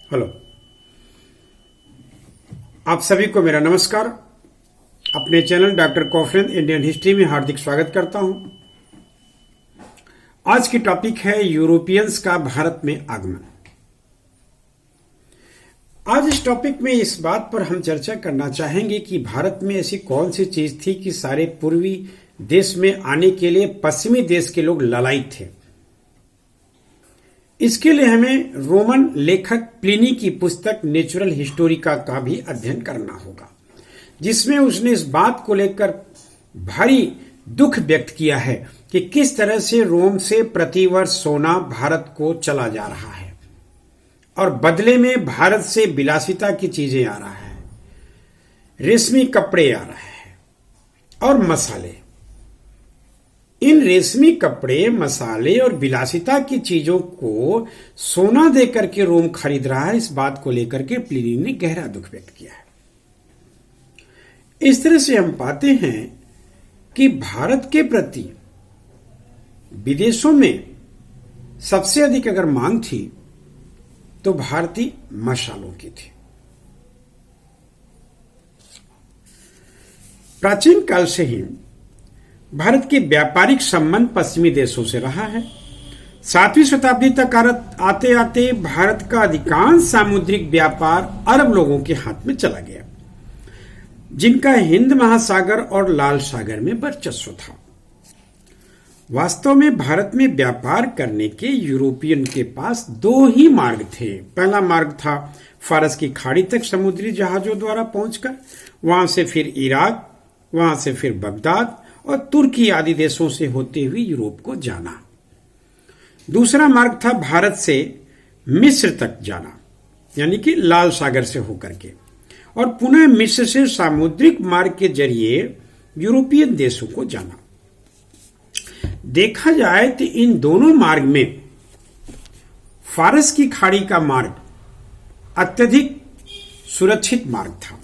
Hello. आप सभी को मेरा नमस्कार। अपने चैनल डॉक्टर कॉफरेन इंडियन हिस्ट्री में हार्दिक स्वागत करता हूं। आज की टॉपिक है यूरोपियंस का भारत में आगमन। आज इस टॉपिक में इस बात पर हम चर्चा करना चाहेंगे कि भारत में ऐसी कौन सी चीज थी कि सारे पूर्वी देश में आने के लिए पश्चिमी देश के लोग लालायित थे। इसके लिए हमें रोमन लेखक प्लिनी की पुस्तक नेचुरल हिस्टोरिका का भी अध्ययन करना होगा, जिसमें उसने इस बात को लेकर भारी दुख व्यक्त किया है कि किस तरह से रोम से प्रतिवर्ष सोना भारत को चला जा रहा है और बदले में भारत से विलासिता की चीजें आ रहा है, रेशमी कपड़े आ रहे हैं और मसाले। इन रेशमी कपड़े, मसाले और विलासिता की चीजों को सोना देकर के रोम खरीद रहा है। इस बात को लेकर के प्लिनी ने गहरा दुख व्यक्त किया है। इस तरह से हम पाते हैं कि भारत के प्रति विदेशों में सबसे अधिक अगर मांग थी तो भारतीय मसालों की थी। प्राचीन काल से ही भारत के व्यापारिक संबंध पश्चिमी देशों से रहा है। 7वीं शताब्दी तक आते आते भारत का अधिकांश सामुद्रिक व्यापार अरब लोगों के हाथ में चला गया, जिनका हिंद महासागर और लाल सागर में वर्चस्व था। वास्तव में भारत में व्यापार करने के यूरोपियन के पास दो ही मार्ग थे। पहला मार्ग था फारस की खाड़ी तक समुद्री जहाजों द्वारा पहुंचकर वहां से फिर इराक, वहां से फिर बगदाद और तुर्की आदि देशों से होते हुए यूरोप को जाना। दूसरा मार्ग था भारत से मिस्र तक जाना, यानी कि लाल सागर से होकर के, और पुनः मिस्र से सामुद्रिक मार्ग के जरिए यूरोपियन देशों को जाना। देखा जाए तो इन दोनों मार्ग में फारस की खाड़ी का मार्ग अत्यधिक सुरक्षित मार्ग था,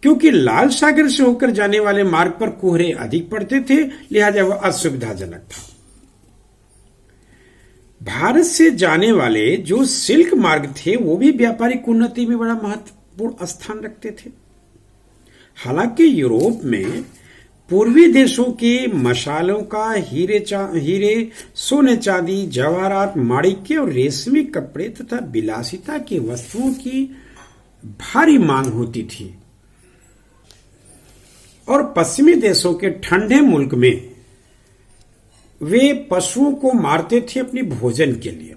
क्योंकि लाल सागर से होकर जाने वाले मार्ग पर कोहरे अधिक पड़ते थे, लिहाजा वह असुविधाजनक था। भारत से जाने वाले जो सिल्क मार्ग थे वो भी व्यापारिक उन्नति में बड़ा महत्वपूर्ण स्थान रखते थे। हालांकि यूरोप में पूर्वी देशों के मसालों का हीरे, सोने चांदी, जवाहरात, माणिक्य और रेशमी कपड़े तथा विलासिता की वस्तुओं की भारी मांग होती थी, और पश्चिमी देशों के ठंडे मुल्क में वे पशुओं को मारते थे अपनी भोजन के लिए,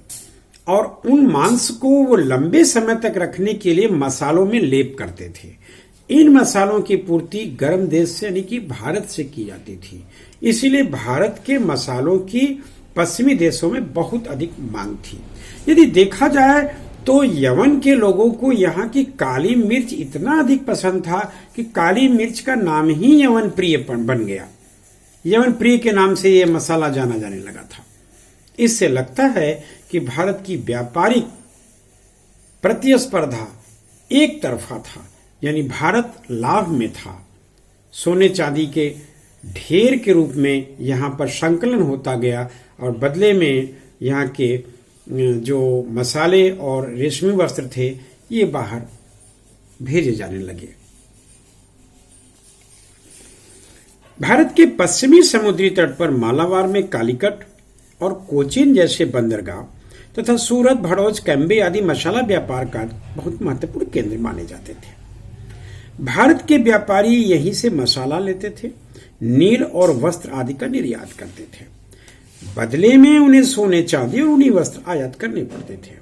और उन मांस को वो लंबे समय तक रखने के लिए मसालों में लेप करते थे। इन मसालों की पूर्ति गर्म देश से यानी कि भारत से की जाती थी। इसीलिए भारत के मसालों की पश्चिमी देशों में बहुत अधिक मांग थी। यदि देखा जाए तो यवन के लोगों को यहाँ की काली मिर्च इतना अधिक पसंद था कि काली मिर्च का नाम ही यवन प्रिय बन गया। यवन प्रिय के नाम से यह मसाला जाना जाने लगा था। इससे लगता है कि भारत की व्यापारिक प्रतिस्पर्धा एक तरफा था, यानी भारत लाभ में था। सोने चांदी के ढेर के रूप में यहाँ पर संकलन होता गया और बदले में यहाँ के जो मसाले और रेशमी वस्त्र थे ये बाहर भेजे जाने लगे। भारत के पश्चिमी समुद्री तट पर मालाबार में कालीकट और कोचीन जैसे बंदरगाह तथा सूरत, भड़ौच, कैम्बे आदि मसाला व्यापार का बहुत महत्वपूर्ण केंद्र माने जाते थे। भारत के व्यापारी यहीं से मसाला लेते थे, नील और वस्त्र आदि का निर्यात करते थे। बदले में उन्हें सोने, चांदी और ऊनी वस्त्र आयात करने पड़ते थे।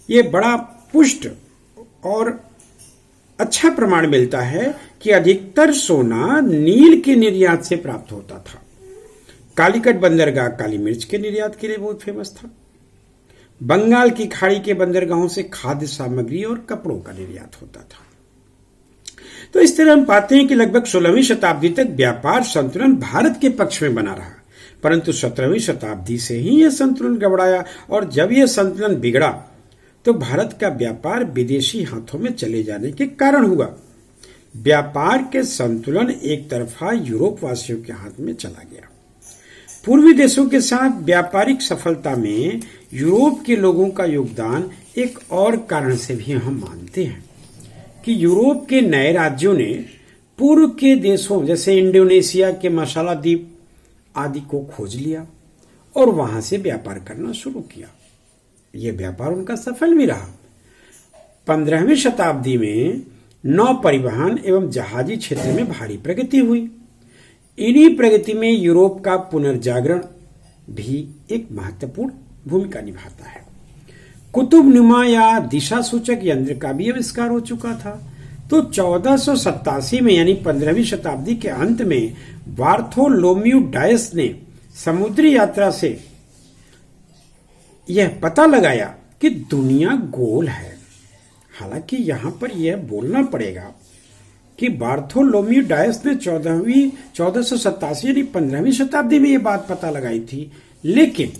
ये बड़ा पुष्ट और अच्छा प्रमाण मिलता है कि अधिकतर सोना नील के निर्यात से प्राप्त होता था। कालीकट बंदरगाह काली मिर्च के निर्यात के लिए बहुत फेमस था। बंगाल की खाड़ी के बंदरगाहों से खाद्य सामग्री और कपड़ों का निर्यात होता था। तो इस तरह हम पाते हैं कि लगभग 16वीं शताब्दी तक व्यापार संतुलन भारत के पक्ष में बना रहा, परंतु 17वीं शताब्दी से ही यह संतुलन गड़बड़ाया, और जब यह संतुलन बिगड़ा तो भारत का व्यापार विदेशी हाथों में चले जाने के कारण हुआ। व्यापार के संतुलन एक तरफा यूरोप वासियों के हाथ में चला गया। पूर्वी देशों के साथ व्यापारिक सफलता में यूरोप के लोगों का योगदान एक और कारण से भी हम मानते हैं कि यूरोप के नए राज्यों ने पूर्व के देशों जैसे इंडोनेशिया के मसाला द्वीप आदि को खोज लिया और वहां से व्यापार करना शुरू किया। यह व्यापार उनका सफल भी रहा। 15वीं शताब्दी में नौ परिवहन एवं जहाजी क्षेत्र में भारी प्रगति हुई। इन्हीं प्रगति में यूरोप का पुनर्जागरण भी एक महत्वपूर्ण भूमिका निभाता है। कुतुबनुमा या दिशा सूचक यंत्र का भी आविष्कार हो चुका था। तो 1487 में यानी 15वीं शताब्दी के अंत में बार्थोलोम्यू डायस ने समुद्री यात्रा से यह पता लगाया कि दुनिया गोल है। हालांकि यहां पर यह बोलना पड़ेगा कि बार्थोलोम्यू डायस ने 1487 यानी 15वीं शताब्दी में यह बात पता लगाई थी, लेकिन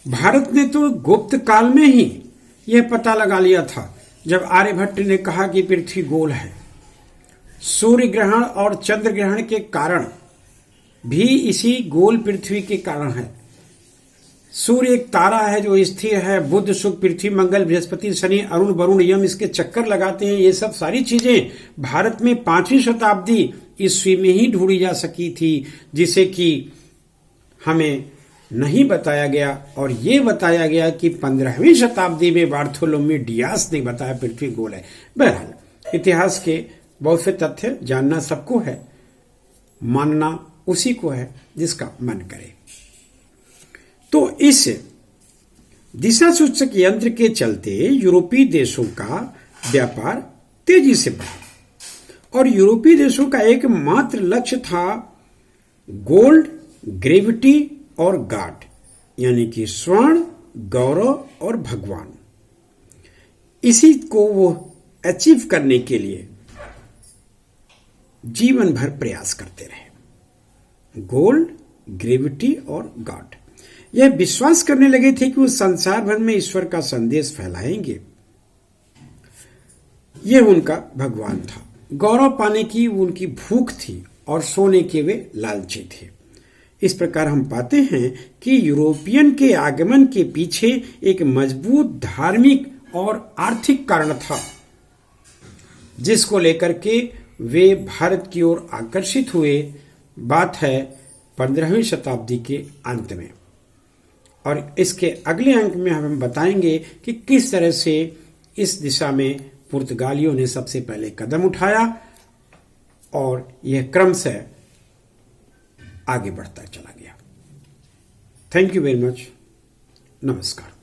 भारत ने तो गुप्त काल में ही यह पता लगा लिया था जब आर्यभट्ट ने कहा कि पृथ्वी गोल है। सूर्य ग्रहण और चंद्र ग्रहण के कारण भी इसी गोल पृथ्वी के कारण है। सूर्य एक तारा है जो स्थिर है। बुध, शुक्र, पृथ्वी, मंगल, बृहस्पति, शनि, अरुण, वरुण, यम इसके चक्कर लगाते हैं। ये सब सारी चीजें भारत में 5वीं शताब्दी ईस्वी में ही ढूंढी जा सकी थी, जिसे कि हमें नहीं बताया गया। और ये बताया गया कि 15वीं शताब्दी में बार्थोलोम्यू डियास ने बताया पृथ्वी गोल है। बहरहाल इतिहास के बहुत से तथ्य जानना सबको है, मानना उसी को है जिसका मन करे। तो इस दिशा सूचक यंत्र के चलते यूरोपीय देशों का व्यापार तेजी से बढ़ा और यूरोपीय देशों का एकमात्र लक्ष्य था गोल्ड, ग्रेविटी और गॉड, यानी कि स्वर्ण, गौरव और भगवान। इसी को वो अचीव करने के लिए जीवन भर प्रयास करते रहे। गोल्ड, ग्रेविटी और गॉड, यह विश्वास करने लगे थे कि वो संसार भर में ईश्वर का संदेश फैलाएंगे। यह उनका भगवान था। गौरव पाने की उनकी भूख थी और सोने के वे लालची थे। इस प्रकार हम पाते हैं कि यूरोपियन के आगमन के पीछे एक मजबूत धार्मिक और आर्थिक कारण था, जिसको लेकर के वे भारत की ओर आकर्षित हुए। बात है 15वीं शताब्दी के अंत में। और इसके अगले अंक में हम बताएंगे कि किस तरह से इस दिशा में पुर्तगालियों ने सबसे पहले कदम उठाया और यह क्रमशः आगे बढ़ता चला गया। Thank you very much. नमस्कार।